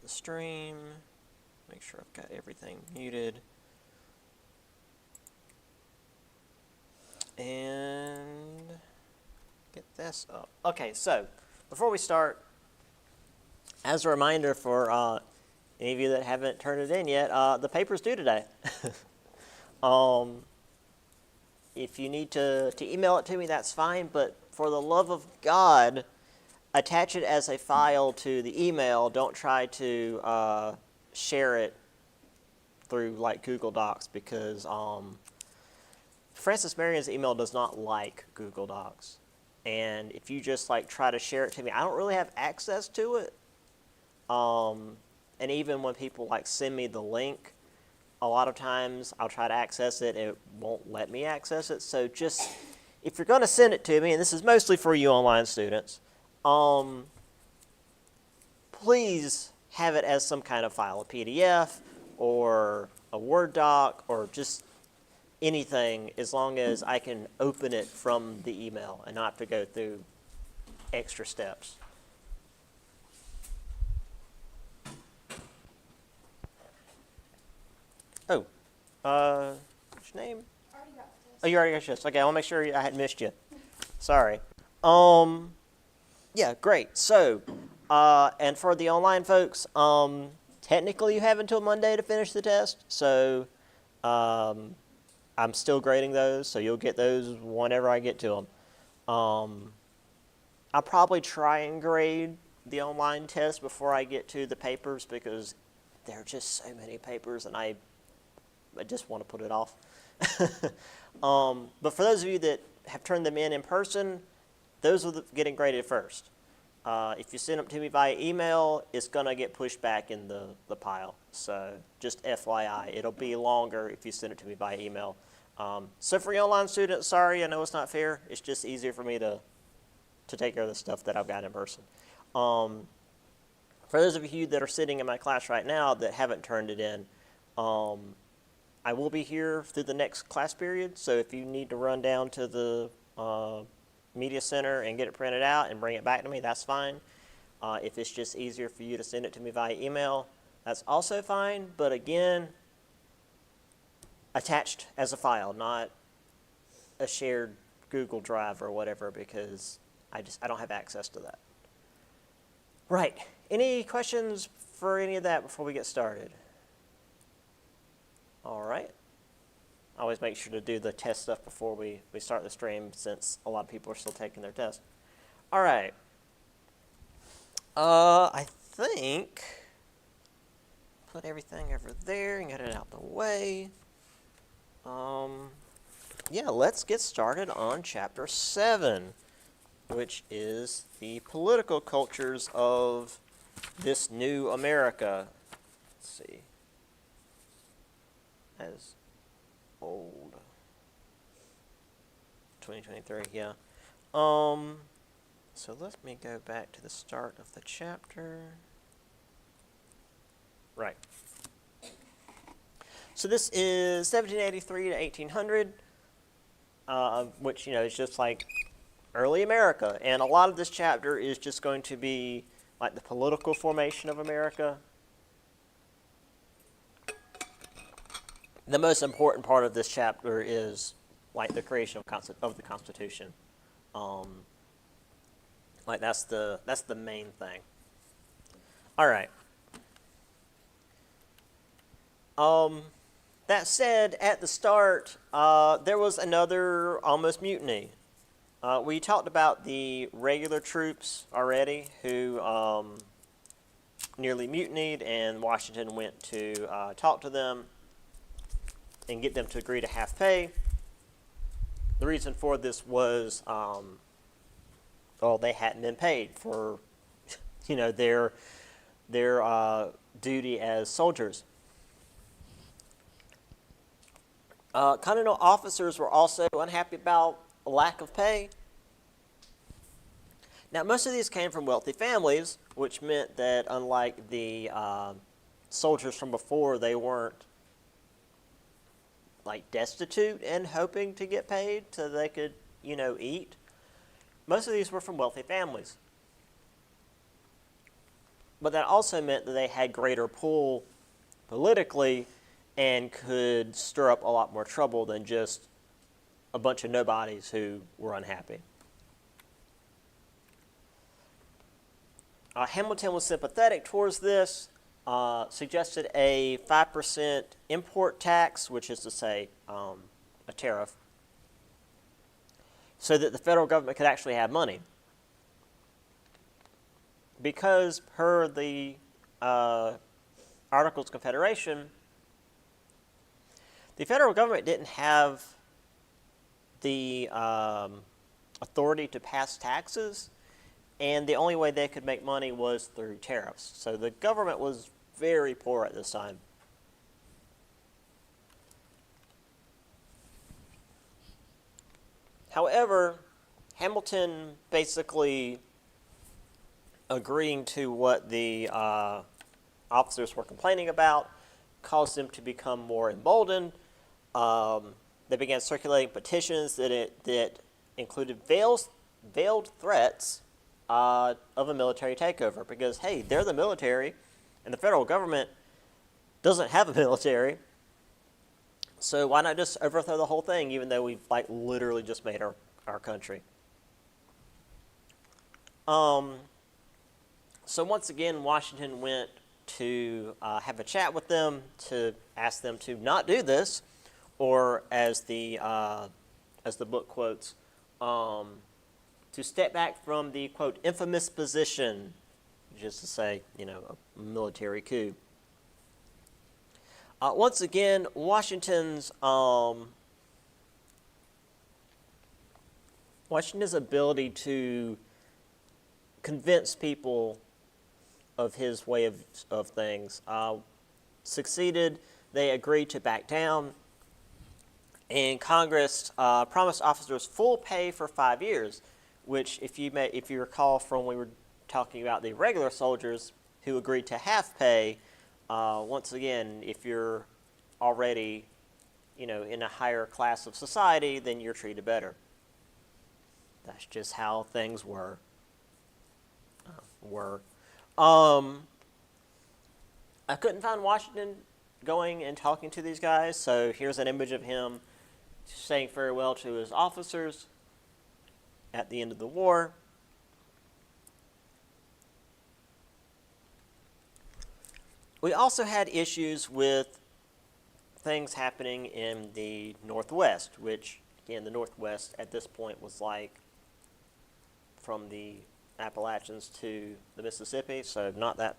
the stream. Make sure I've got everything muted. And get this up. Okay, so before we start, as a reminder for any of you that haven't turned it in yet, the paper's due today. If you need to email it to me, that's fine, but for the love of God, attach it as a file to the email. Don't try to share it through like Google Docs, because Francis Marion's email does not like Google Docs. And if you just like try to share it to me, I don't really have access to it. And even when people like send me the link, a lot of times I'll try to access it and it won't let me access it. So just, if you're going to send it to me, and this is mostly for you online students, please have it as some kind of file, a PDF or a Word doc or just anything, as long as I can open it from the email and not have to go through extra steps. Oh, what's your name? Already got the test. Oh, you already got this. Okay, I want to make sure I hadn't missed you. Sorry. Yeah, great. So, and for the online folks, technically you have until Monday to finish the test. So, I'm still grading those, so you'll get those whenever I get to them. I'll probably try and grade the online test before I get to the papers, because there are just so many papers, and I just want to put it off. But for those of you that have turned them in person, those are getting graded first. If you send them to me via email, it's going to get pushed back in the pile. So just FYI, it'll be longer if you send it to me via email. So for your online students, sorry, I know it's not fair. It's just easier for me to take care of the stuff that I've got in person. For those of you that are sitting in my class right now that haven't turned it in, I will be here through the next class period. So if you need to run down to the Media Center and get it printed out and bring it back to me, that's fine. If it's just easier for you to send it to me via email, that's also fine. But again, attached as a file, not a shared Google Drive or whatever, because I don't have access to that. Right. Any questions for any of that before we get started? All right. I always make sure to do the test stuff before we start the stream, since a lot of people are still taking their test. All right. I think put everything over there and get it out the way. Yeah, let's get started on Chapter 7, which is the political cultures of this new America. Let's see. As old. 2023, yeah. So let me go back to the start of the chapter. Right. So this is 1783 to 1800, which, is just like early America. And a lot of this chapter is just going to be like the political formation of America. The most important part of this chapter is like the creation of the Constitution. Like that's the main thing. All right. That said, at the start, there was another almost mutiny. We talked about the regular troops already who nearly mutinied, and Washington went to talk to them and get them to agree to half pay. The reason for this was, they hadn't been paid for, their duty as soldiers. Continental officers were also unhappy about a lack of pay. Now, most of these came from wealthy families, which meant that unlike the soldiers from before, they weren't like destitute and hoping to get paid so they could, eat. Most of these were from wealthy families. but that also meant that they had greater pull politically and could stir up a lot more trouble than just a bunch of nobodies who were unhappy. Hamilton was sympathetic towards this, suggested a 5% import tax, which is to say a tariff, so that the federal government could actually have money. Because per the Articles of Confederation, the federal government didn't have the authority to pass taxes, and the only way they could make money was through tariffs. So the government was very poor at this time. However, Hamilton basically agreeing to what the officers were complaining about caused them to become more emboldened. They began circulating petitions that included veiled threats of a military takeover, because, hey, they're the military, and the federal government doesn't have a military, so why not just overthrow the whole thing, even though we've literally just made our country. So once again, Washington went to have a chat with them to ask them to not do this, or as the book quotes, to step back from the, quote, infamous position, which is to say, a military coup. Once again, Washington's ability to convince people of his way of things succeeded. They agreed to back down, and Congress promised officers full pay for 5 years, which, if you recall from when we were talking about the regular soldiers who agreed to half pay, once again, if you're already, in a higher class of society, then you're treated better. That's just how things were. I couldn't find Washington going and talking to these guys, so here's an image of him saying farewell to his officers at the end of the war. We also had issues with things happening in the Northwest, which, again, the Northwest at this point was from the Appalachians to the Mississippi, so not that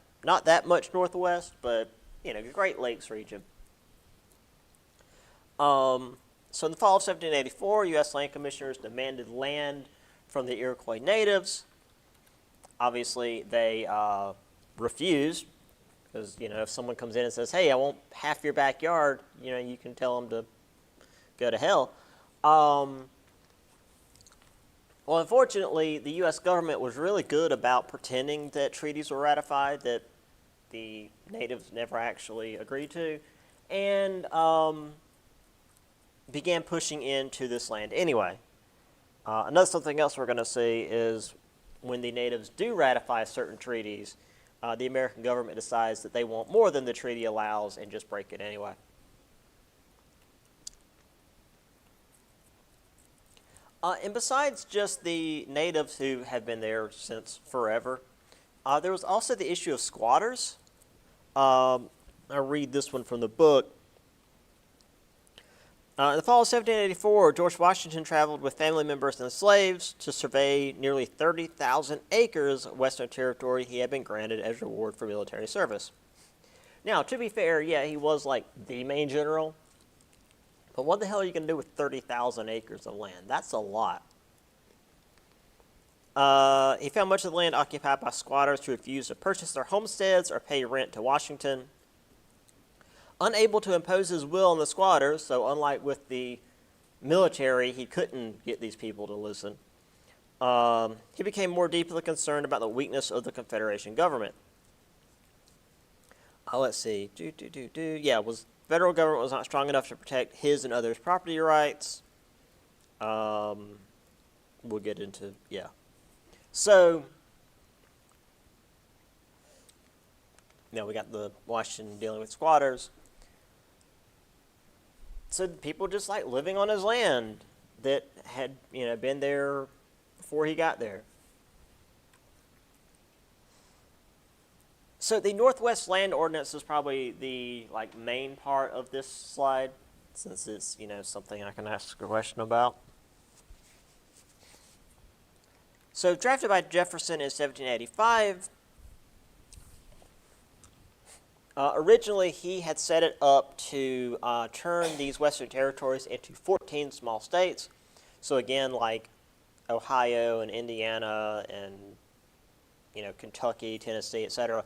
much Northwest, but the Great Lakes region. So in the fall of 1784, U.S. land commissioners demanded land from the Iroquois natives. Obviously, they refused, because if someone comes in and says, "Hey, I want half your backyard," you can tell them to go to hell. Well, unfortunately, the U.S. government was really good about pretending that treaties were ratified that the natives never actually agreed to, and began pushing into this land anyway. Something else we're going to see is when the natives do ratify certain treaties, the American government decides that they want more than the treaty allows and just break it anyway. And besides just the natives who have been there since forever, there was also the issue of squatters. I'll read this one from the book. In the fall of 1784, George Washington traveled with family members and slaves to survey nearly 30,000 acres of Western territory he had been granted as reward for military service. Now, to be fair, yeah, he was the main general. But what the hell are you going to do with 30,000 acres of land? That's a lot. He found much of the land occupied by squatters who refused to purchase their homesteads or pay rent to Washington. Unable to impose his will on the squatters, so unlike with the military, he couldn't get these people to listen, he became more deeply concerned about the weakness of the Confederation government. Let's see. Federal government was not strong enough to protect his and others' property rights. We'll get into, So, we got the Washington dealing with squatters. So people just like living on his land that had, been there before he got there. So the Northwest Land Ordinance is probably the main part of this slide, since it's something I can ask a question about. So drafted by Jefferson in 1785. Originally, he had set it up to turn these Western territories into 14 small states. So again, like Ohio and Indiana and Kentucky, Tennessee, etc.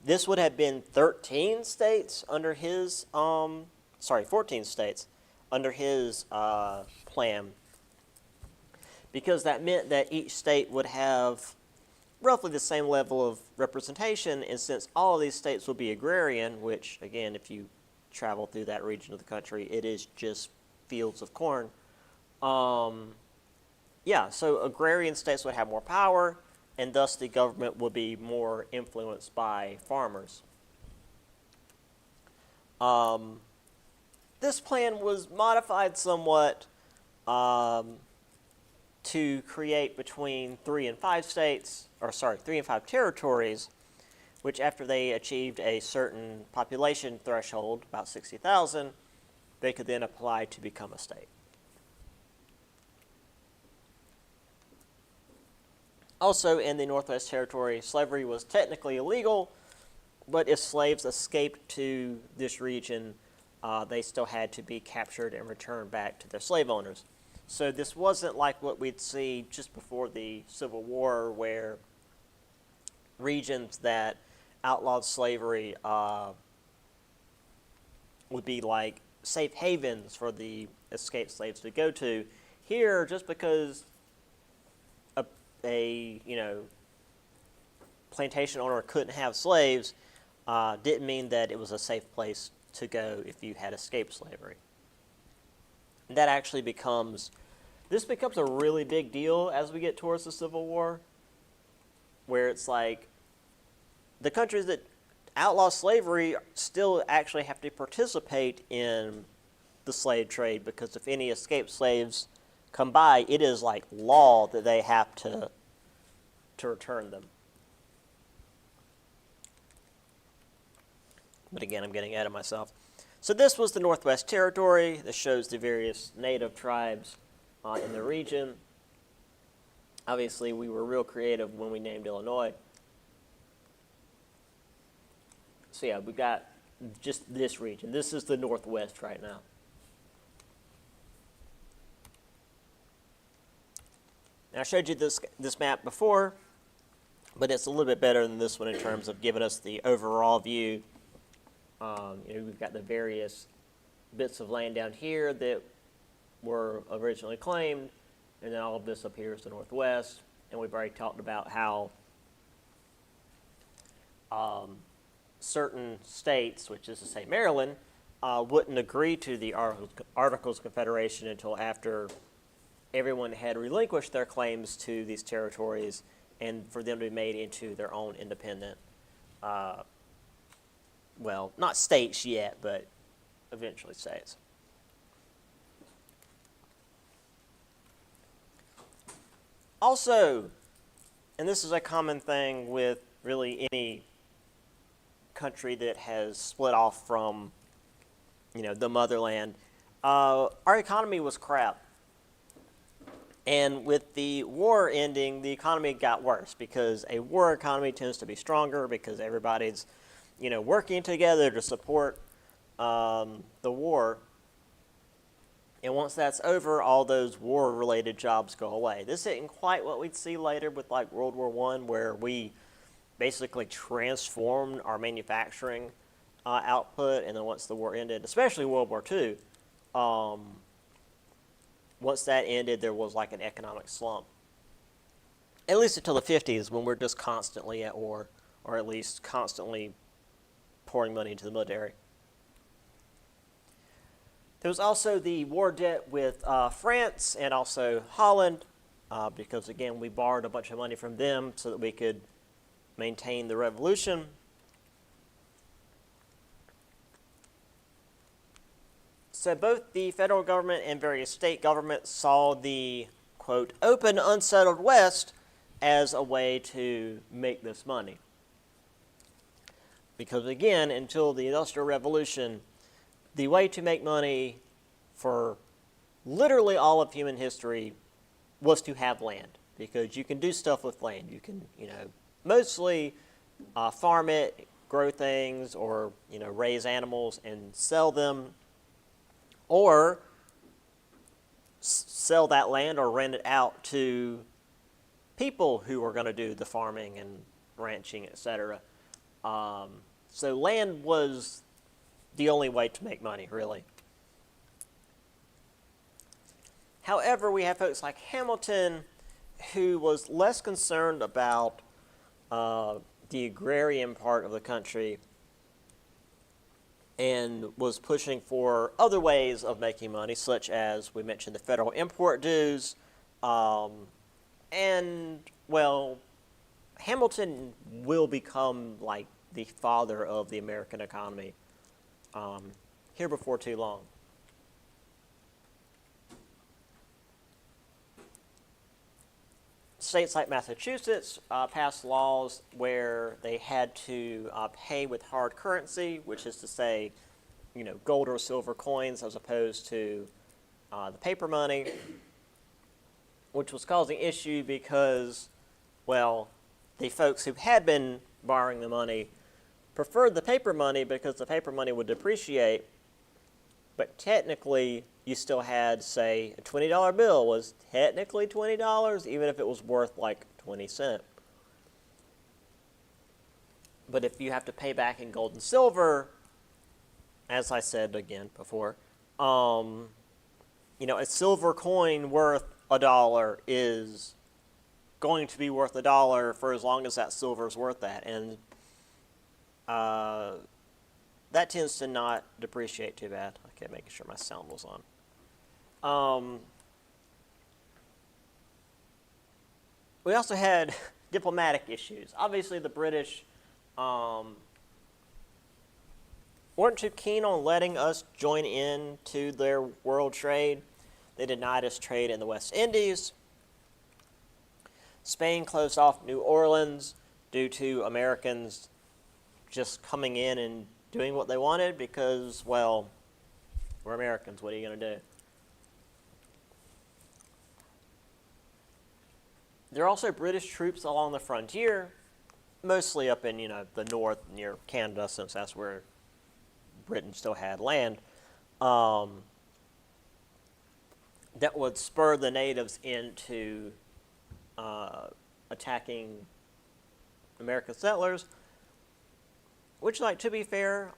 This would have been 13 states under his 14 states under his plan, because that meant that each state would have roughly the same level of representation, and since all of these states will be agrarian, which again, if you travel through that region of the country, it is just fields of corn. So agrarian states would have more power, and thus the government would be more influenced by farmers. This plan was modified somewhat to create between 3 and 5 territories, which after they achieved a certain population threshold, about 60,000, they could then apply to become a state. Also, in the Northwest Territory, slavery was technically illegal, but if slaves escaped to this region, they still had to be captured and returned back to their slave owners. So this wasn't like what we'd see just before the Civil War, where regions that outlawed slavery would be like safe havens for the escaped slaves to go to. Here, just because a plantation owner couldn't have slaves didn't mean that it was a safe place to go if you had escaped slavery. And that actually becomes a really big deal as we get towards the Civil War, where it's like the countries that outlaw slavery still actually have to participate in the slave trade, because if any escaped slaves come by, it is like law that they have to return them. But again, I'm getting ahead of myself. So this was the Northwest Territory. This shows the various native tribes in the region. Obviously, we were real creative when we named Illinois. So yeah, we got just this region. This is the Northwest right now. Now, I showed you this map before, but it's a little bit better than this one in terms of giving us the overall view. We've got the various bits of land down here that were originally claimed, and then all of this up here is the Northwest. And we've already talked about how certain states, which is to say Maryland, wouldn't agree to the Articles of Confederation until after everyone had relinquished their claims to these territories and for them to be made into their own independent, not states yet, but eventually states. Also, and this is a common thing with really any country that has split off from, the motherland, our economy was crap. And with the war ending, the economy got worse, because a war economy tends to be stronger because everybody's, working together to support the war. And once that's over, all those war-related jobs go away. This isn't quite what we'd see later with like World War I, where we basically transformed our manufacturing output, and then once the war ended, especially World War II, once that ended, there was like an economic slump. At least until the 50s, when we're just constantly at war, or at least constantly pouring money into the military. There was also the war debt with France and also Holland, because again, we borrowed a bunch of money from them so that we could maintain the revolution. So both the federal government and various state governments saw the, quote, open, unsettled West as a way to make this money. Because again, until the Industrial Revolution, the way to make money for literally all of human history was to have land. Because you can do stuff with land. You can, mostly farm it, grow things, or, raise animals and sell them. Or sell that land or rent it out to people who are going to do the farming and ranching, etc. So land was the only way to make money, really. However, we have folks like Hamilton, who was less concerned about the agrarian part of the country and was pushing for other ways of making money, such as we mentioned the federal import dues, and, well, Hamilton will become like the father of the American economy here before too long. States like Massachusetts passed laws where they had to pay with hard currency, which is to say, gold or silver coins as opposed to the paper money, which was causing issue because, well, the folks who had been borrowing the money preferred the paper money because the paper money would depreciate, but technically you still had, say, a $20 bill was technically $20, even if it was worth like 20 cents. But if you have to pay back in gold and silver, as I said again before, a silver coin worth $1 is going to be worth $1 for as long as that silver is worth that. And that tends to not depreciate too bad. Okay, making sure my sound was on. We also had diplomatic issues. Obviously, the British weren't too keen on letting us join in to their world trade. They denied us trade in the West Indies. Spain closed off New Orleans due to Americans just coming in and doing what they wanted because, well, we're Americans. What are you going to do? There are also British troops along the frontier, mostly up in, the north near Canada, since that's where Britain still had land, that would spur the natives into attacking American settlers, which, to be fair,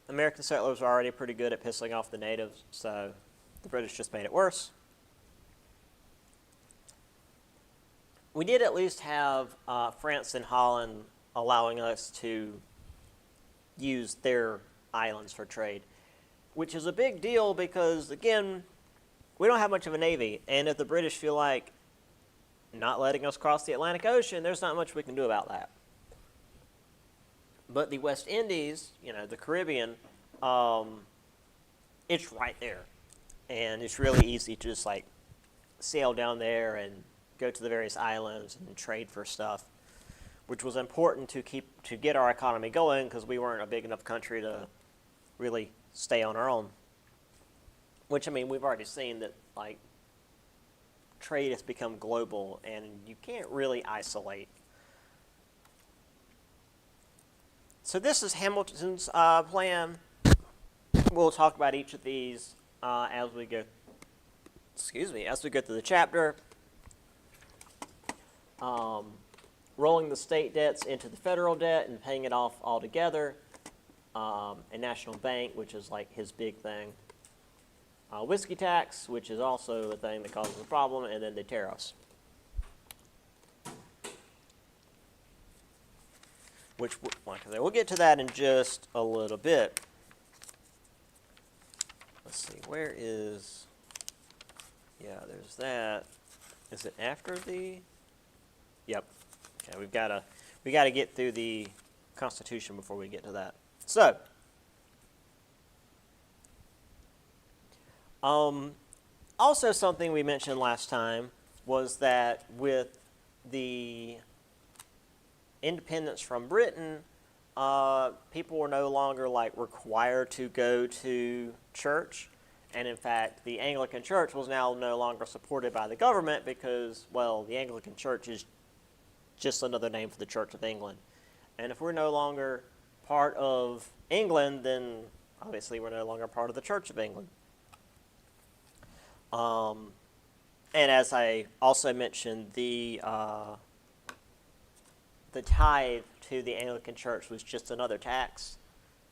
American settlers were already pretty good at pissing off the natives, so the British just made it worse. We did at least have France and Holland allowing us to use their islands for trade, which is a big deal because, again, we don't have much of a navy, and if the British feel like not letting us cross the Atlantic Ocean, there's not much we can do about that. But the West Indies, the Caribbean, it's right there, and it's really easy to just sail down there and go to the various islands and trade for stuff, which was important to get our economy going because we weren't a big enough country to really stay on our own. Which, we've already seen that trade has become global and you can't really isolate. So this is Hamilton's plan. We'll talk about each of these as we go through the chapter. Rolling the state debts into the federal debt and paying it off all together. A national bank, which is his big thing. Whiskey tax, which is also a thing that causes a problem, and then the tariffs. Which, we'll get to that in just a little bit. Let's see, where is, there's that. Is it after the? Yep. Okay, we gotta get through the Constitution before we get to that. So, Also, something we mentioned last time was that with the independence from Britain, people were no longer like required to go to church, and in fact, the Anglican Church was now no longer supported by the government because, well, the Anglican Church is just another name for the Church of England, and if we're no longer part of England, then obviously we're no longer part of the Church of England. And as I also mentioned, the tithe to the Anglican Church was just another tax.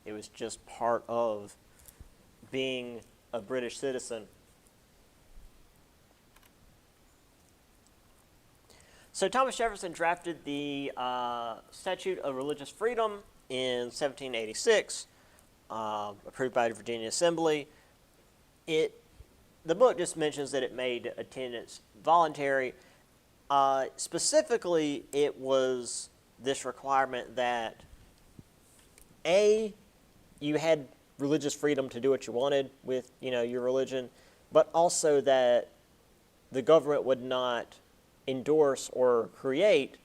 It was just part of being a British citizen. So Thomas Jefferson drafted the Statute of Religious Freedom in 1786, approved by the Virginia Assembly. The book just mentions that it made attendance voluntary. Specifically, it was this requirement that you had religious freedom to do what you wanted with, your religion, but also that the government would not endorse or create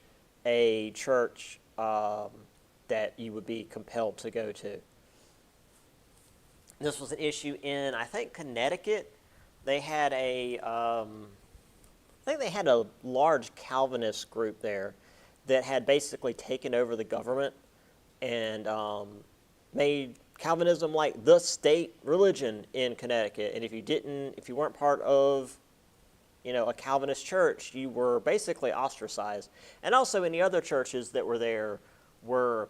a church that you would be compelled to go to. This was an issue in, I think, Connecticut. They had I think they had a large Calvinist group there that had basically taken over the government and made Calvinism like the state religion in Connecticut. And if you weren't part of, a Calvinist church, you were basically ostracized. And also any other churches that were there were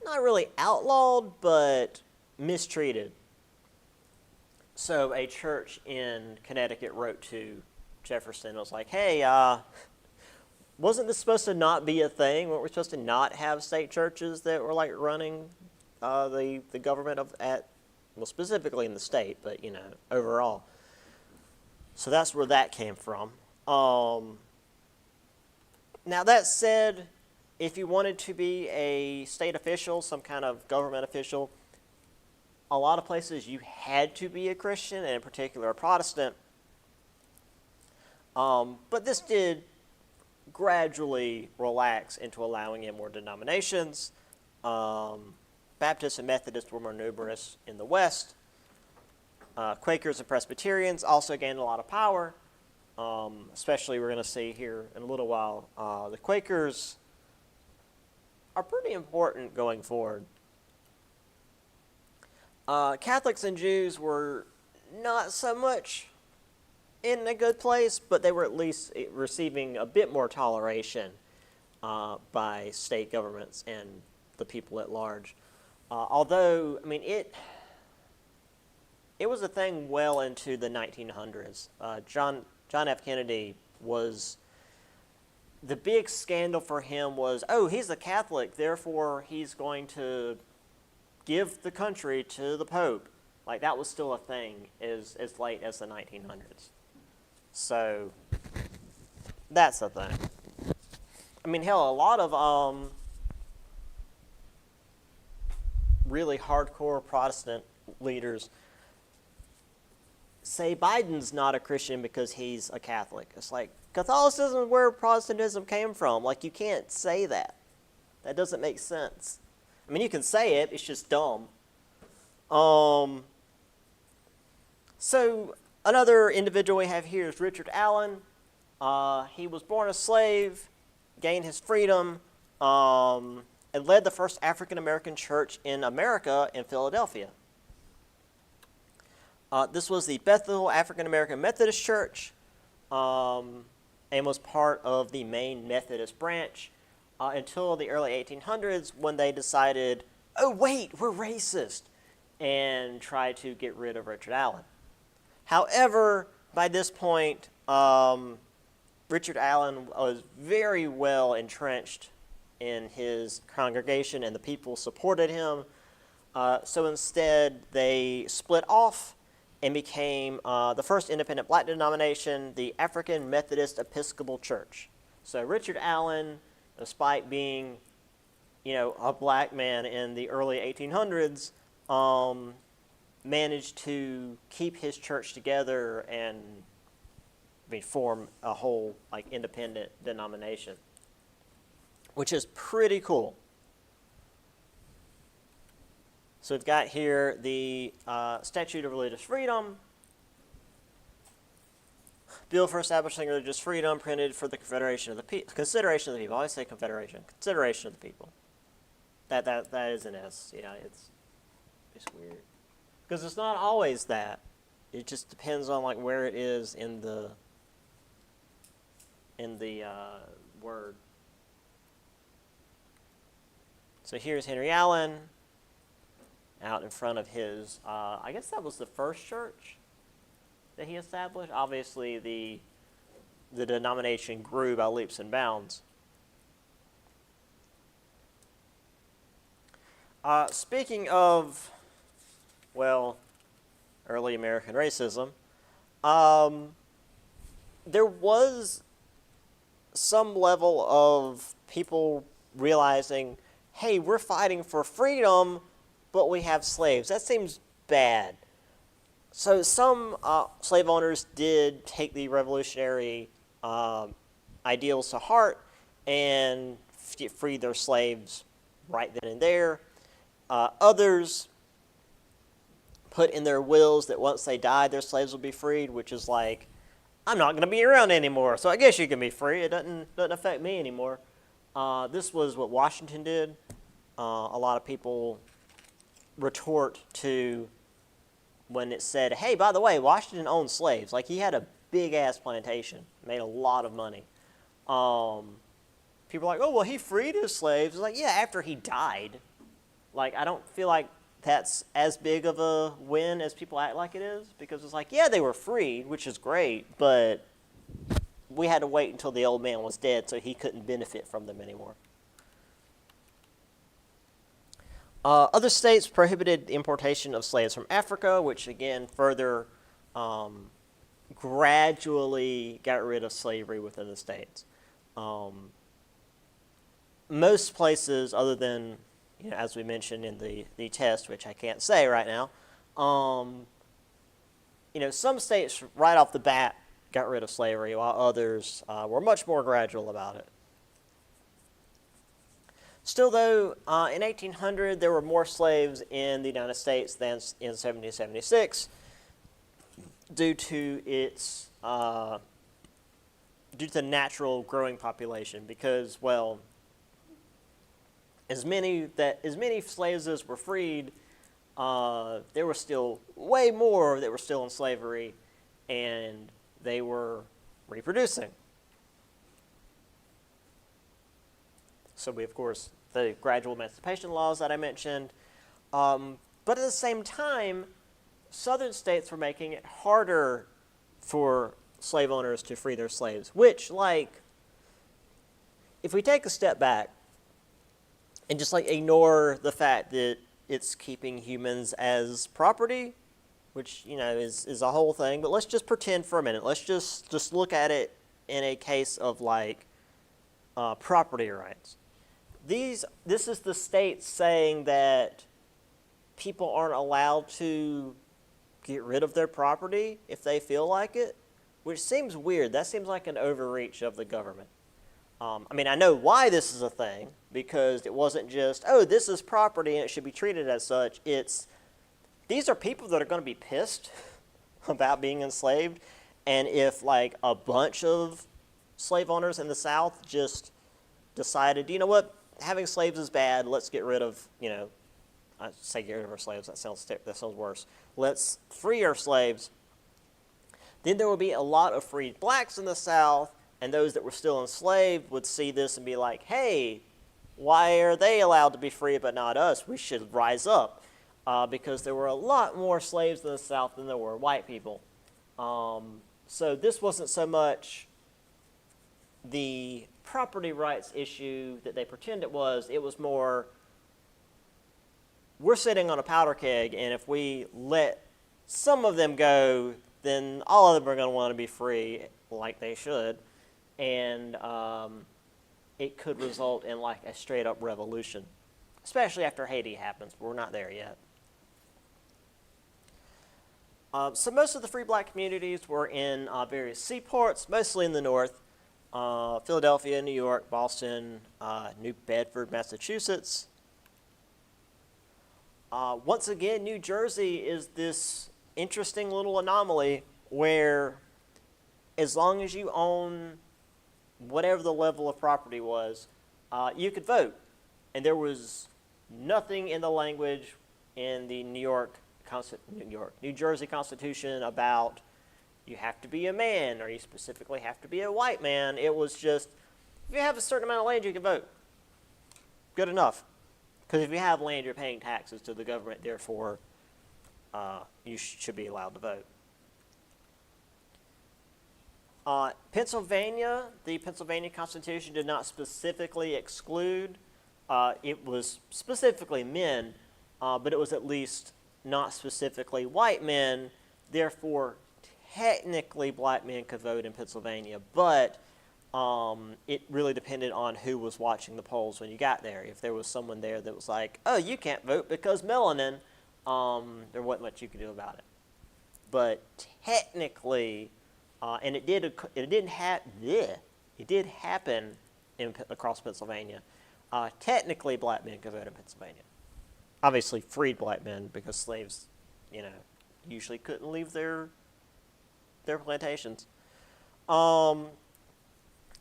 not really outlawed, but mistreated. So a church in Connecticut wrote to Jefferson and was like, hey, wasn't this supposed to not be a thing? Weren't we supposed to not have state churches that were like running the government specifically in the state, but overall. So that's where that came from. Now that said, if you wanted to be a state official, some kind of government official, a lot of places you had to be a Christian, and in particular a Protestant. But this did gradually relax into allowing in more denominations. Baptists and Methodists were more numerous in the West. Quakers and Presbyterians also gained a lot of power. Especially, we're going to see here in a little while, the Quakers are pretty important going forward. Catholics and Jews were not so much in a good place, but they were at least receiving a bit more toleration by state governments and the people at large. Although, it was a thing well into the 1900s. John F. Kennedy was, the big scandal for him was, he's a Catholic, therefore he's going to give the country to the Pope. Like, that was still a thing as late as the 1900s. So, that's a thing. Hell, a lot of really hardcore Protestant leaders say Biden's not a Christian because he's a Catholic. It's like, Catholicism is where Protestantism came from. Like, you can't say that. That doesn't make sense. You can say it, it's just dumb. So, another individual we have here is Richard Allen. He was born a slave, gained his freedom, and led the first African-American church in America in Philadelphia. This was the Bethel African-American Methodist Church, and was part of the main Methodist branch until the early 1800s when they decided, oh wait, we're racist, and tried to get rid of Richard Allen. However, by this point, Richard Allen was very well entrenched in his congregation and the people supported him. So instead, they split off and became the first independent black denomination, the African Methodist Episcopal Church. So Richard Allen, despite being, a black man in the early 1800s, managed to keep his church together and form a whole like independent denomination, which is pretty cool. So we've got here the Statute of Religious Freedom, Bill for Establishing Religious Freedom, printed for the Confederation of the People. Consideration of the People. I always say Confederation. Consideration of the People. That is an S. Yeah, it's weird because it's not always that. It just depends on like where it is in the word. So here's Henry Allen out in front of his. I guess that was the first church that he established. Obviously, the denomination grew by leaps and bounds. Speaking of, well, early American racism, there was some level of people realizing, hey, we're fighting for freedom, but we have slaves. That seems bad. So some slave owners did take the revolutionary ideals to heart and free their slaves right then and there. Others put in their wills that once they died, their slaves would be freed, which is like, I'm not going to be around anymore, so I guess you can be free. It doesn't affect me anymore. This was what Washington did. A lot of people retort to when it said, hey, by the way, Washington owned slaves. Like, he had a big-ass plantation, made a lot of money. People are like, oh, well, he freed his slaves. It's like, yeah, after he died. Like, I don't feel like that's as big of a win as people act like it is, because it's like, yeah, they were freed, which is great, but we had to wait until the old man was dead so he couldn't benefit from them anymore. Other states prohibited the importation of slaves from Africa, which again further gradually got rid of slavery within the states. Most places, other than, as we mentioned in the test, which I can't say right now, some states right off the bat got rid of slavery, while others were much more gradual about it. Still, though, in 1800, there were more slaves in the United States than in 1776 due to its due to the natural growing population, because, well, as many slaves as were freed, there were still way more that were still in slavery, and they were reproducing. So we, of course, the gradual emancipation laws that I mentioned. But at the same time, southern states were making it harder for slave owners to free their slaves, which, like, if we take a step back and just, like, ignore the fact that it's keeping humans as property, which, is a whole thing, but let's just pretend for a minute. Let's just look at it in a case of, like, property rights. This is the state saying that people aren't allowed to get rid of their property if they feel like it, which seems weird. That seems like an overreach of the government. I know why this is a thing, because it wasn't just, oh, this is property and it should be treated as such. These are people that are going to be pissed about being enslaved, and if, like, a bunch of slave owners in the South just decided, you know what, having slaves is bad, let's get rid of, I say get rid of our slaves, that sounds worse. Let's free our slaves. Then there would be a lot of freed blacks in the South, and those that were still enslaved would see this and be like, hey, why are they allowed to be free but not us? We should rise up, because there were a lot more slaves in the South than there were white people. So this wasn't so much the property rights issue that they pretend it was more, we're sitting on a powder keg, and if we let some of them go, then all of them are going to want to be free, like they should, and it could result in, like, a straight-up revolution, especially after Haiti happens, but we're not there yet. So most of the free black communities were in various seaports, mostly in the north. Philadelphia, New York, Boston, New Bedford, Massachusetts. Once again, New Jersey is this interesting little anomaly where as long as you own whatever the level of property was, you could vote. And there was nothing in the language in the New Jersey Constitution about you have to be a man or you specifically have to be a white man. It was just, if you have a certain amount of land, you can vote. Good enough. Because if you have land, you're paying taxes to the government, therefore you should be allowed to vote. Pennsylvania, the Pennsylvania Constitution did not specifically exclude. It was specifically men, but it was at least not specifically white men. Therefore, technically black men could vote in Pennsylvania, but it really depended on who was watching the polls when you got there. If there was someone there that was like, oh, you can't vote because melanin, there wasn't much you could do about it. But technically, and it did happen across Pennsylvania. Technically, black men could vote in Pennsylvania. Obviously, freed black men because slaves, usually couldn't leave their plantations. And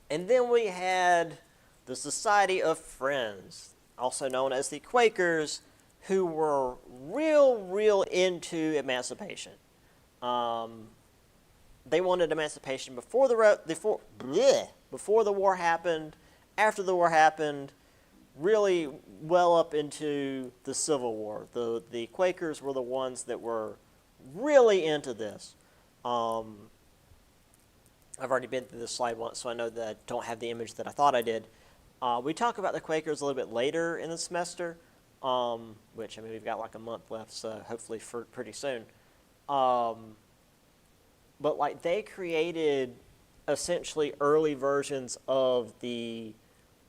then we had the Society of Friends, also known as the Quakers, who were real into emancipation. They wanted emancipation before the war happened, after the war happened, really well up into the Civil War. The Quakers were the ones that were really into this. I've already been through this slide once, so I know that I don't have the image that I thought I did. We talk about the Quakers a little bit later in the semester, which, we've got like a month left, so hopefully for pretty soon. But they created essentially early versions of the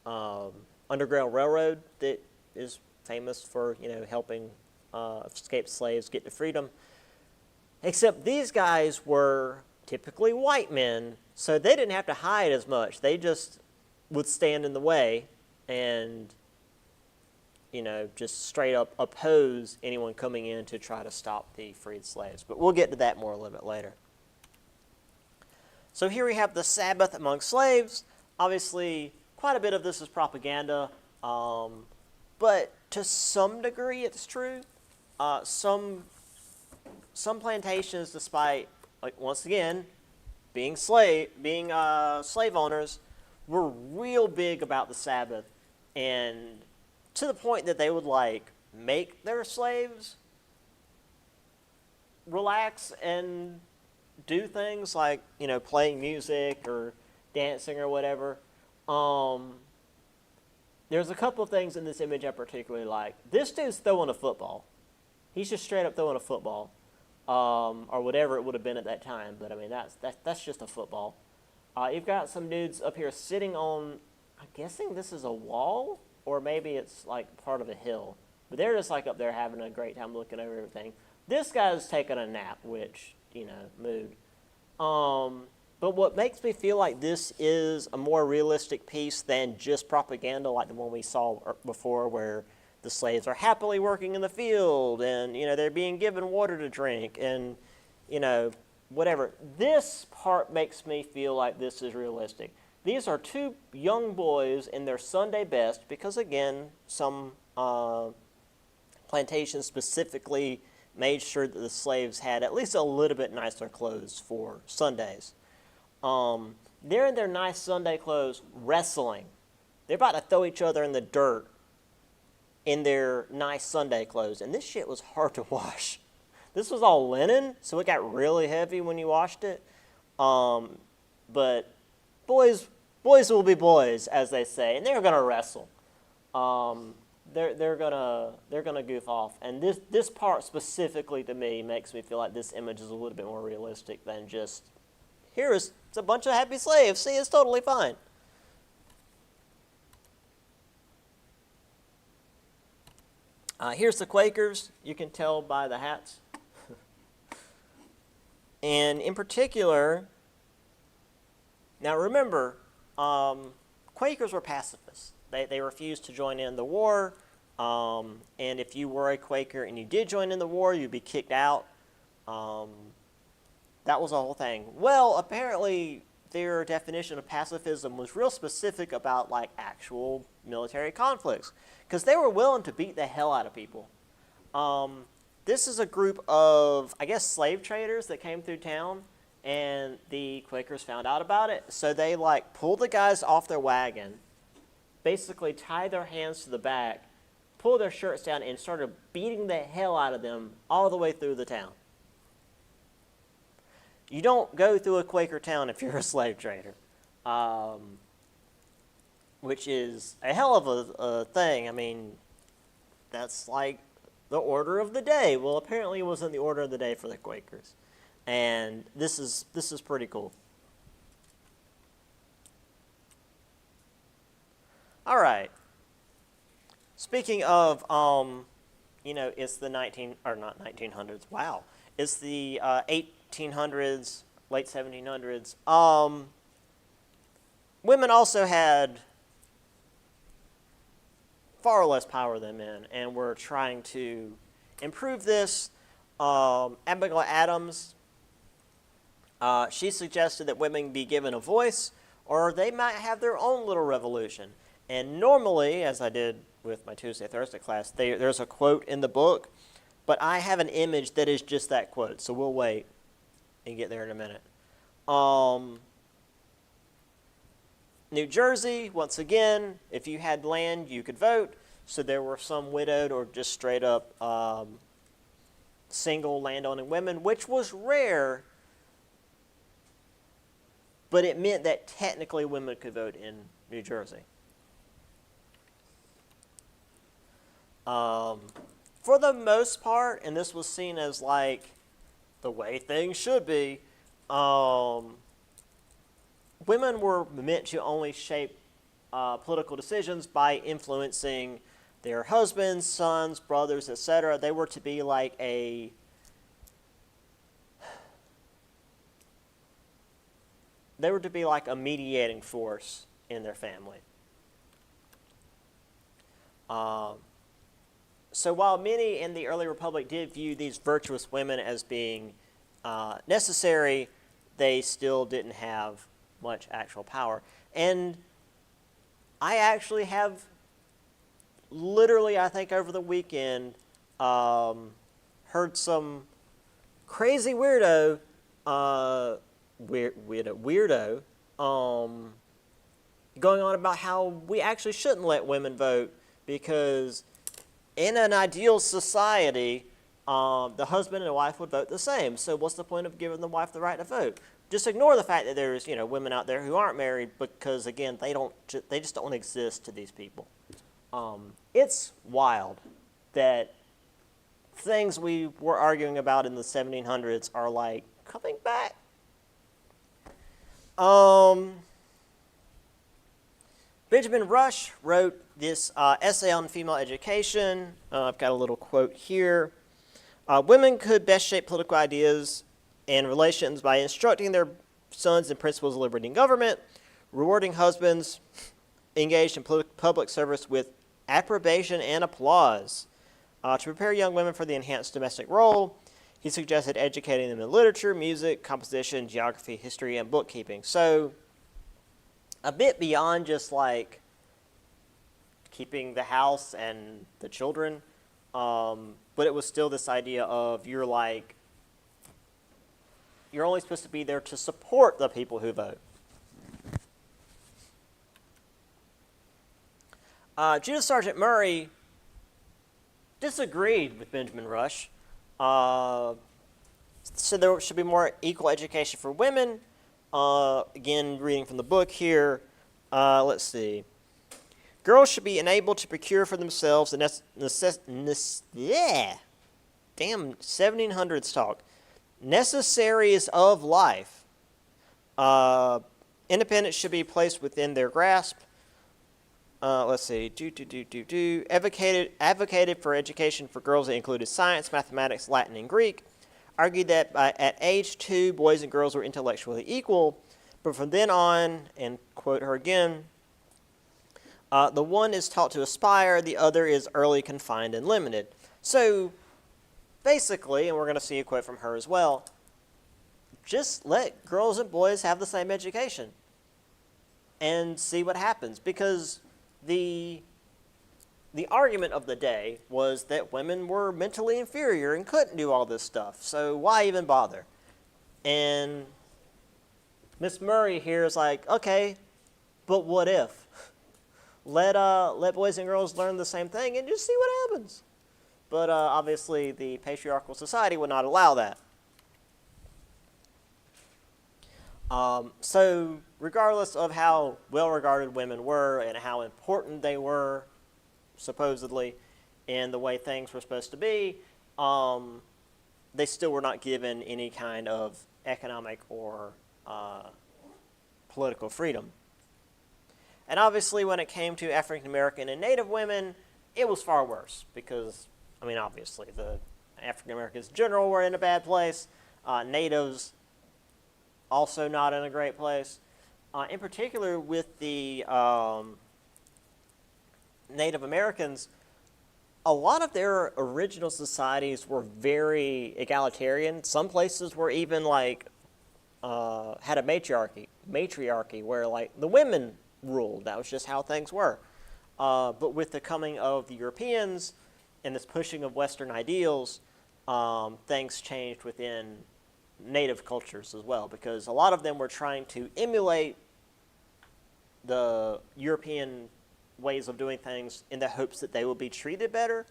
Underground Railroad that is famous for, helping escaped slaves get to freedom. Except these guys were typically white men, so they didn't have to hide as much. They just would stand in the way and, just straight up oppose anyone coming in to try to stop the freed slaves. But we'll get to that more a little bit later. So here we have the Sabbath among slaves. Obviously, quite a bit of this is propaganda, but to some degree it's true. Some plantations, despite, once again, being slave owners, were real big about the Sabbath, and to the point that they would make their slaves relax and do things like, playing music or dancing or whatever. There's a couple of things in this image I particularly like. This dude's throwing a football. He's just straight up throwing a football, or whatever it would have been at that time. But that's just a football. You've got some dudes up here sitting on, I'm guessing this is a wall, or maybe it's part of a hill. But they're just up there having a great time looking over everything. This guy's taking a nap, which, mood. But what makes me feel like this is a more realistic piece than just propaganda like the one we saw before, where the slaves are happily working in the field and, they're being given water to drink and, whatever. This part makes me feel like this is realistic. These are two young boys in their Sunday best because, again, some plantations specifically made sure that the slaves had at least a little bit nicer clothes for Sundays. They're in their nice Sunday clothes wrestling. They're about to throw each other in the dirt in their nice Sunday clothes. And this shit was hard to wash. This was all linen, so it got really heavy when you washed it. But boys will be boys, as they say, and they're gonna wrestle. They're gonna goof off, and this part specifically to me makes me feel like this image is a little bit more realistic than just it's a bunch of happy slaves. See, it's totally fine. Here's the Quakers. You can tell by the hats. And in particular, now remember, Quakers were pacifists. They refused to join in the war, and if you were a Quaker and you did join in the war, you'd be kicked out. That was the whole thing. Well, apparently their definition of pacifism was real specific about like actual military conflicts, because they were willing to beat the hell out of people. This is a group of, I guess, slave traders that came through town, and the Quakers found out about it, so they like pulled the guys off their wagon, basically tied their hands to the back, pulled their shirts down, and started beating the hell out of them all the way through the town. You don't go through a Quaker town if you're a slave trader, which is a hell of a thing. I mean, that's like the order of the day. Well, apparently it wasn't the order of the day for the Quakers. And this is pretty cool. All right. Speaking of, it's the not 1900s. Wow. It's the 1800s, late 1700s. Women also had far less power than men, and were trying to improve this. Abigail Adams, she suggested that women be given a voice, or they might have their own little revolution. And normally, as I did with my Tuesday, Thursday class, there's a quote in the book, but I have an image that is just that quote, so we'll wait and get there in a minute. New Jersey, once again, if you had land, you could vote. So there were some widowed or just straight up single landowning women, which was rare, but it meant that technically women could vote in New Jersey. For the most part, and this was seen as like the way things should be, women were meant to only shape political decisions by influencing their husbands, sons, brothers, etc. They were to be like a mediating force in their family. So while many in the early republic did view these virtuous women as being necessary, they still didn't have much actual power. And I actually have literally, I think over the weekend, heard some crazy weirdo going on about how we actually shouldn't let women vote, because in an ideal society, the husband and the wife would vote the same. So what's the point of giving the wife the right to vote? Just ignore the fact that there's women out there who aren't married, because again they just don't exist to these people. It's wild that things we were arguing about in the 1700s are like coming back. Benjamin Rush wrote this essay on female education. I've got a little quote here. Women could best shape political ideas and relations by instructing their sons in principles of liberty and government, rewarding husbands engaged in public service with approbation and applause. To prepare young women for the enhanced domestic role, he suggested educating them in literature, music, composition, geography, history, and bookkeeping. So a bit beyond just like keeping the house and the children, but it was still this idea of you're only supposed to be there to support the people who vote. Judith Sargent Murray disagreed with Benjamin Rush. Said there should be more equal education for women. Again, reading from the book here. Let's see. Girls should be enabled to procure for themselves the damn 1700s talk. Necessaries of life. Independence should be placed within their grasp. Let's see. Advocated for education for girls that included science, mathematics, Latin, and Greek. argued that at age 2, boys and girls were intellectually equal, but from then on, and quote her again, the one is taught to aspire, the other is early confined and limited. So basically, and we're going to see a quote from her as well, just let girls and boys have the same education and see what happens. Because the argument of the day was that women were mentally inferior and couldn't do all this stuff. So why even bother? And Miss Murray here is like, okay, but what if? Let boys and girls learn the same thing and just see what happens. But obviously the patriarchal society would not allow that. So regardless of how well-regarded women were and how important they were, supposedly, in the way things were supposed to be, they still were not given any kind of economic or political freedom. And obviously when it came to African American and Native women, it was far worse because, I mean, obviously the African Americans in general were in a bad place. Natives also not in a great place. In particular with the Native Americans, a lot of their original societies were very egalitarian. Some places were even like had a matriarchy where like the women ruled. That was just how things were. But with the coming of the Europeans and this pushing of Western ideals, things changed within Native cultures as well, because a lot of them were trying to emulate the European ways of doing things in the hopes that they will be treated better.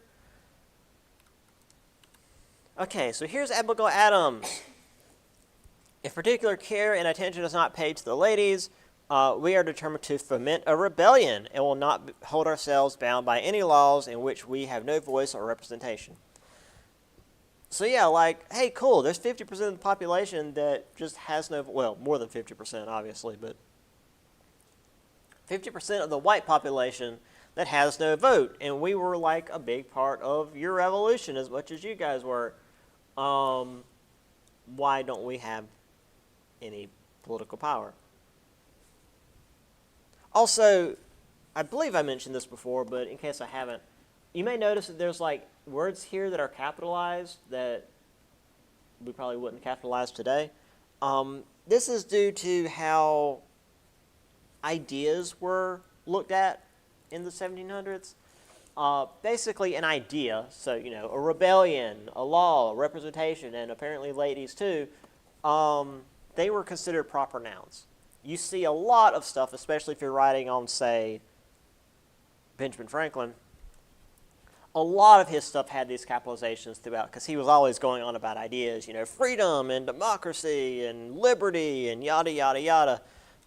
Okay, so here's Abigail Adams. If particular care and attention is not paid to the ladies, we are determined to foment a rebellion and will not hold ourselves bound by any laws in which we have no voice or representation. So yeah, like, hey, cool, there's 50% of the population that just has no, well, more than 50% obviously, but 50% of the white population that has no vote, and we were like a big part of your revolution as much as you guys were. Why don't we have any political power? Also, I believe I mentioned this before, but in case I haven't, you may notice that there's like words here that are capitalized that we probably wouldn't capitalize today. This is due to how ideas were looked at in the 1700s. Basically an idea, so you know, a rebellion, a law, a representation, and apparently ladies too, they were considered proper nouns. You see a lot of stuff, especially if you're writing on, say, Benjamin Franklin. A lot of his stuff had these capitalizations throughout because he was always going on about ideas, you know, freedom and democracy and liberty and yada, yada, yada.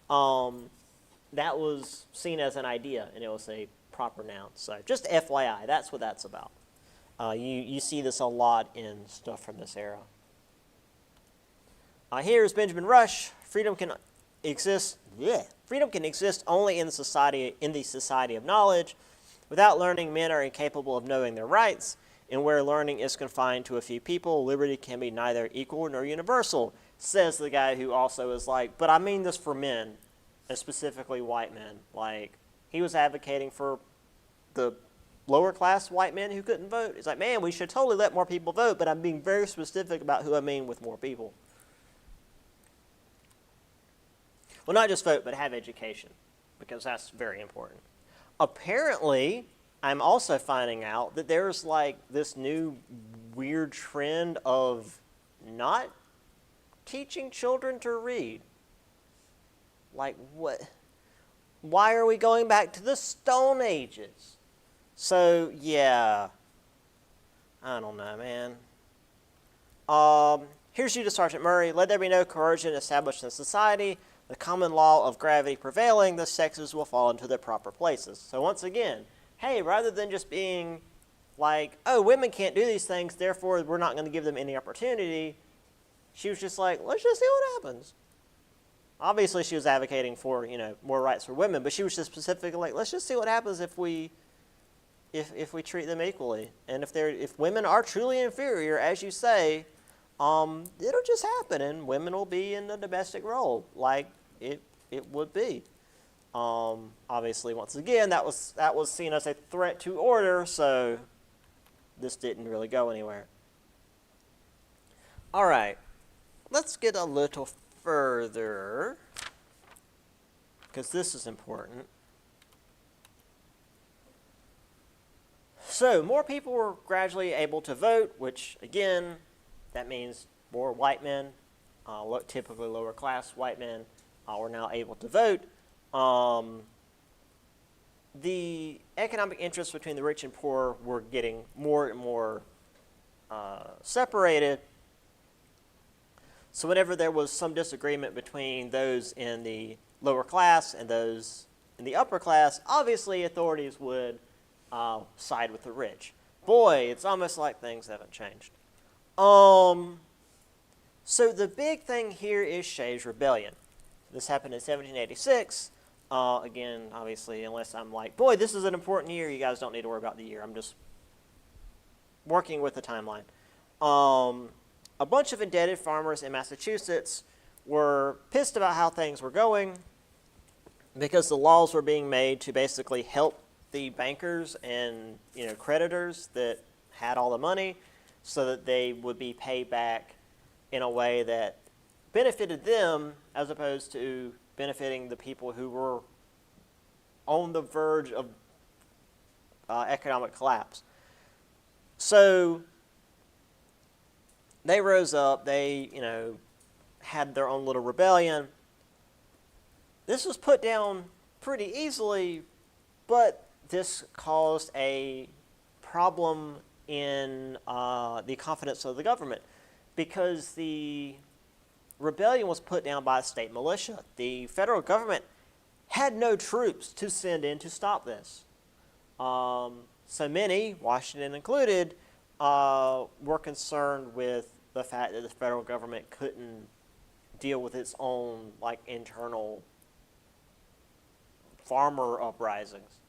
That was seen as an idea, and it was a proper noun. So just FYI, that's what that's about. You see this a lot in stuff from this era. Here's Benjamin Rush. Freedom can exist only in the society of knowledge. Without learning, men are incapable of knowing their rights, and where learning is confined to a few people, liberty can be neither equal nor universal, says the guy who also is like, but I mean this for men, and specifically white men. Like, he was advocating for the lower class white men who couldn't vote. He's like, man, we should totally let more people vote, but I'm being very specific about who I mean with more people. Well, not just vote, but have education, because that's very important. Apparently, I'm also finding out that there's like this new weird trend of not teaching children to read. Like, what? Why are we going back to the Stone Ages? So, yeah. I don't know, man. Here's you to Sergeant Murray. Let there be no coercion established in society. The common law of gravity prevailing, the sexes will fall into their proper places. So once again, hey, rather than just being like, oh, women can't do these things, therefore we're not going to give them any opportunity, she was just like, let's just see what happens. Obviously, she was advocating for, you know, more rights for women, but she was just specifically like, let's just see what happens if we treat them equally. And if women are truly inferior, as you say, it'll just happen, and women will be in the domestic role like it would be. Obviously, once again, that was seen as a threat to order, so this didn't really go anywhere. All right, let's get a little further, because this is important. So, more people were gradually able to vote, which, again, that means more white men, typically lower class white men, were now able to vote. The economic interests between the rich and poor were getting more and more separated. So whenever there was some disagreement between those in the lower class and those in the upper class, obviously authorities would side with the rich. Boy, it's almost like things haven't changed. So the big thing here is Shays' Rebellion. This happened in 1786. Again, obviously, unless I'm like, boy, this is an important year, you guys don't need to worry about the year. I'm just working with the timeline. A bunch of indebted farmers in Massachusetts were pissed about how things were going because the laws were being made to basically help the bankers and creditors that had all the money so that they would be paid back in a way that benefited them as opposed to benefiting the people who were on the verge of economic collapse. So they rose up, they, had their own little rebellion. This was put down pretty easily, but this caused a problem in the confidence of the government because the rebellion was put down by a state militia. The federal government had no troops to send in to stop this. So many, Washington included, were concerned with the fact that the federal government couldn't deal with its own internal farmer uprisings.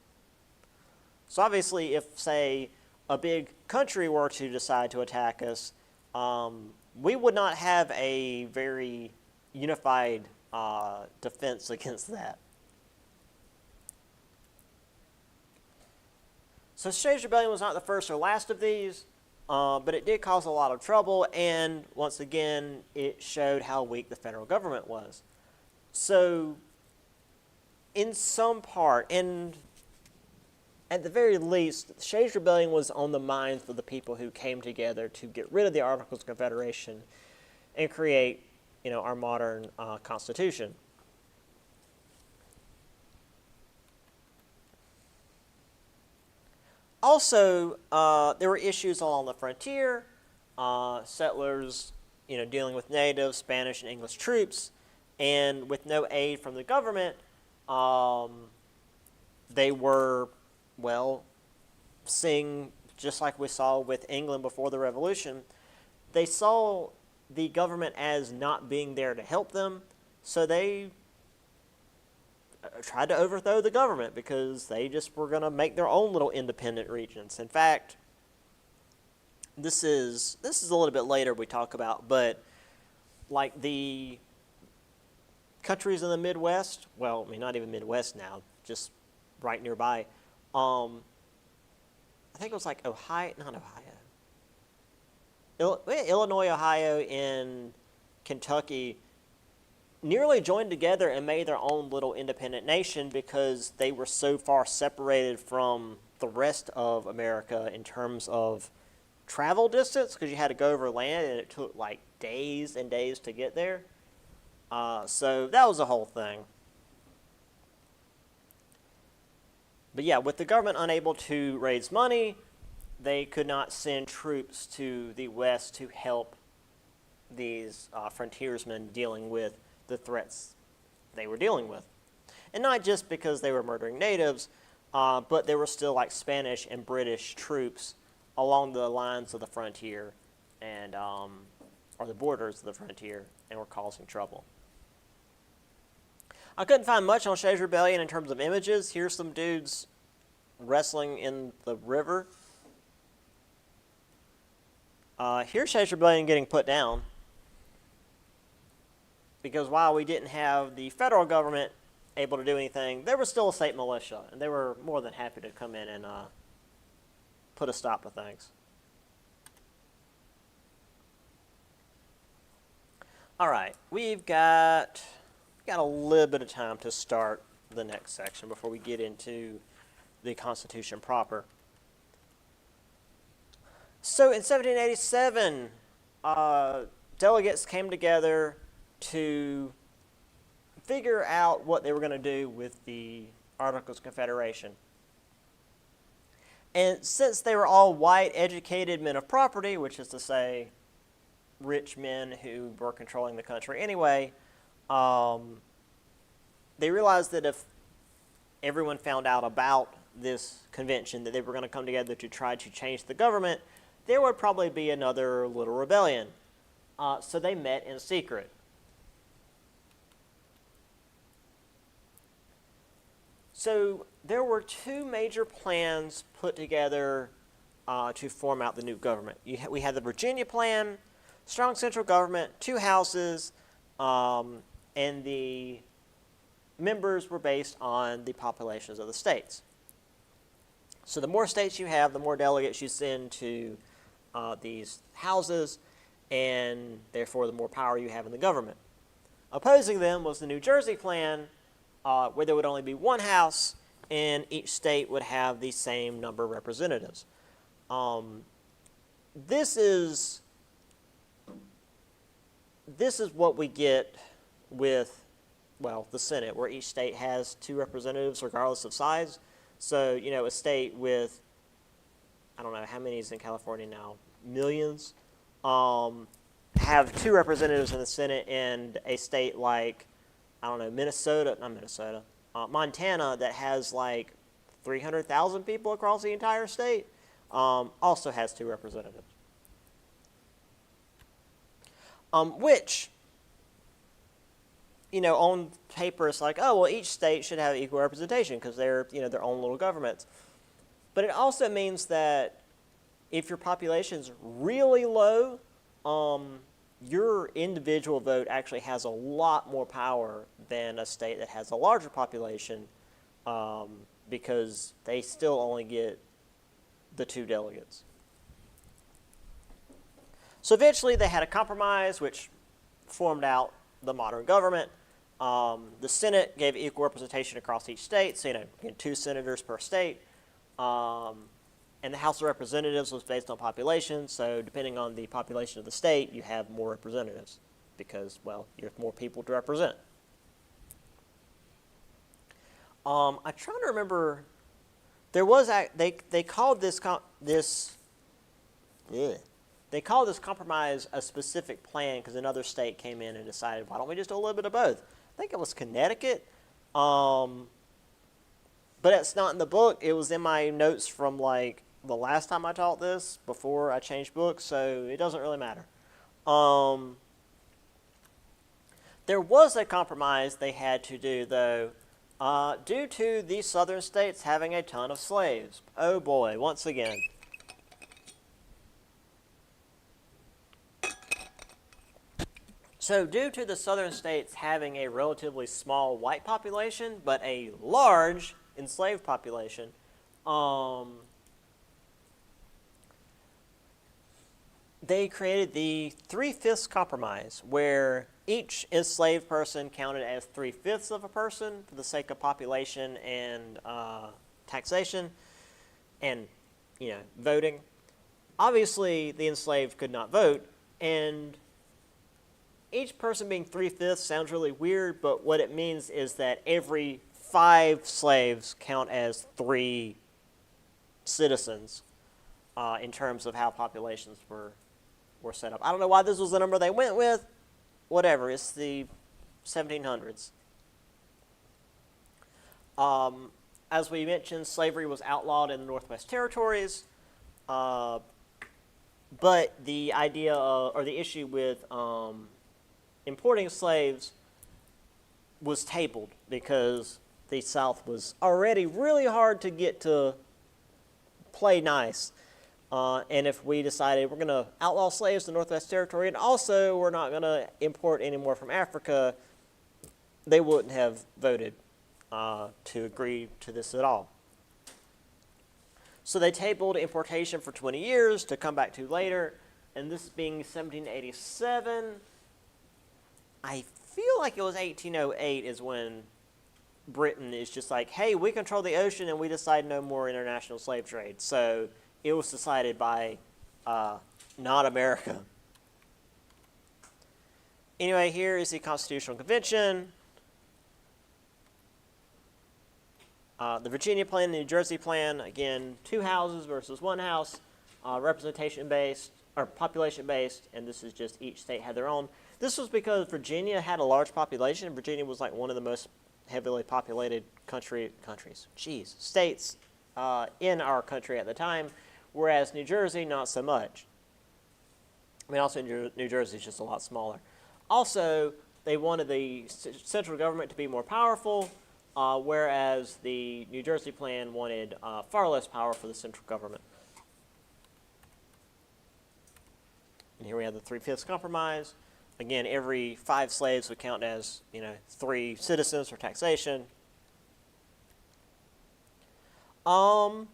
So obviously, if, say, a big country were to decide to attack us, we would not have a very unified defense against that. So Shays' Rebellion was not the first or last of these, but it did cause a lot of trouble, and once again, it showed how weak the federal government was. So, in some part, and at the very least, Shays' Rebellion was on the minds of the people who came together to get rid of the Articles of Confederation and create, our modern Constitution. Also, there were issues along the frontier, settlers, dealing with natives, Spanish and English troops, and with no aid from the government, they were, seeing, just like we saw with England before the Revolution, they saw the government as not being there to help them, so they tried to overthrow the government because they just were going to make their own little independent regions. In fact, this is a little bit later we talk about, but the countries in the Midwest, not even Midwest now, just right nearby, I think it was Illinois, Ohio, and Kentucky nearly joined together and made their own little independent nation because they were so far separated from the rest of America in terms of travel distance, because you had to go over land and it took days and days to get there. So that was the whole thing. But yeah, with the government unable to raise money, they could not send troops to the West to help these frontiersmen dealing with the threats they were dealing with. And not just because they were murdering natives, but there were still Spanish and British troops along the lines of the frontier and or the borders of the frontier and were causing trouble. I couldn't find much on Shays' Rebellion in terms of images. Here's some dudes wrestling in the river. Here's Shays Rebellion getting put down because while we didn't have the federal government able to do anything, there was still a state militia, and they were more than happy to come in and put a stop to things. All right, we've got a little bit of time to start the next section before we get into the Constitution proper. So in 1787, delegates came together to figure out what they were going to do with the Articles of Confederation. And since they were all white, educated men of property, which is to say rich men who were controlling the country anyway, they realized that if everyone found out about this convention, that they were going to come together to try to change the government, there would probably be another little rebellion. So they met in secret. So there were two major plans put together to form out the new government. We had the Virginia plan, strong central government, 2 houses, and the members were based on the populations of the states. So the more states you have, the more delegates you send to these houses, and therefore the more power you have in the government. Opposing them was the New Jersey plan, where there would only be 1 house, and each state would have the same number of representatives. This is what we get with, well, the Senate, where each state has 2 representatives regardless of size. So, you know, a state with, I don't know, how many is in California now? Millions. Have 2 representatives in the Senate, and a state like, I don't know, Montana, that has like 300,000 people across the entire state, also has 2 representatives. Which, you know, on paper it's like, oh, well, each state should have equal representation because they're, you know, their own little governments. But it also means that if your population's really low, your individual vote actually has a lot more power than a state that has a larger population, because they still only get the 2 delegates. So eventually they had a compromise which formed out the modern government. The Senate gave equal representation across each state, so, you know, 2 senators per state. And the House of Representatives was based on population, so depending on the population of the state, you have more representatives because, well, you have more people to represent. I'm trying to remember. There was they called this compromise a specific plan because another state came in and decided, why don't we just do a little bit of both? I think it was Connecticut, but it's not in the book. It was in my notes from like the last time I taught this before I changed books, so it doesn't really matter. There was a compromise they had to do, though, due to these southern states having a ton of slaves. Oh boy, once again. So due to the southern states having a relatively small white population, but a large enslaved population, they created the 3/5 compromise, where each enslaved person counted as 3/5 of a person for the sake of population and taxation and, you know, voting. Obviously, the enslaved could not vote, and each person being 3/5 sounds really weird, but what it means is that every 5 slaves count as 3 citizens in terms of how populations were set up. I don't know why this was the number they went with. Whatever, it's the 1700s. As we mentioned, slavery was outlawed in the Northwest Territories, but the idea or the issue with importing slaves was tabled because the South was already really hard to get to play nice. And if we decided we're going to outlaw slaves in the Northwest Territory, and also we're not going to import any more from Africa, they wouldn't have voted to agree to this at all. So they tabled importation for 20 years to come back to later, and this being 1787, I feel like it was 1808 is when Britain is just like, hey, we control the ocean and we decide no more international slave trade. So it was decided by not America. Anyway, here is the Constitutional Convention. The Virginia plan, the New Jersey plan, again, 2 houses versus 1 house, representation-based, or population-based, and this is just each state had their own. This was because Virginia had a large population. Virginia was like one of the most heavily populated states in our country at the time, whereas New Jersey, not so much. I mean, also New Jersey is just a lot smaller. Also, they wanted the central government to be more powerful, whereas the New Jersey plan wanted far less power for the central government. And here we have the 3/5 compromise. Again, every 5 slaves would count as, 3 citizens for taxation. And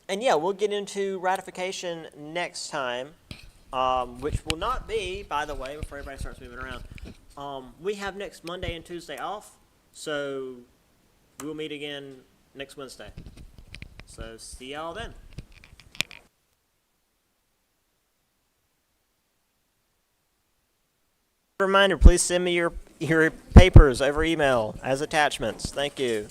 yeah, we'll get into ratification next time, which will not be, by the way, before everybody starts moving around, we have next Monday and Tuesday off, so we'll meet again next Wednesday. So see y'all then. Reminder, please send me your papers over email as attachments. Thank you.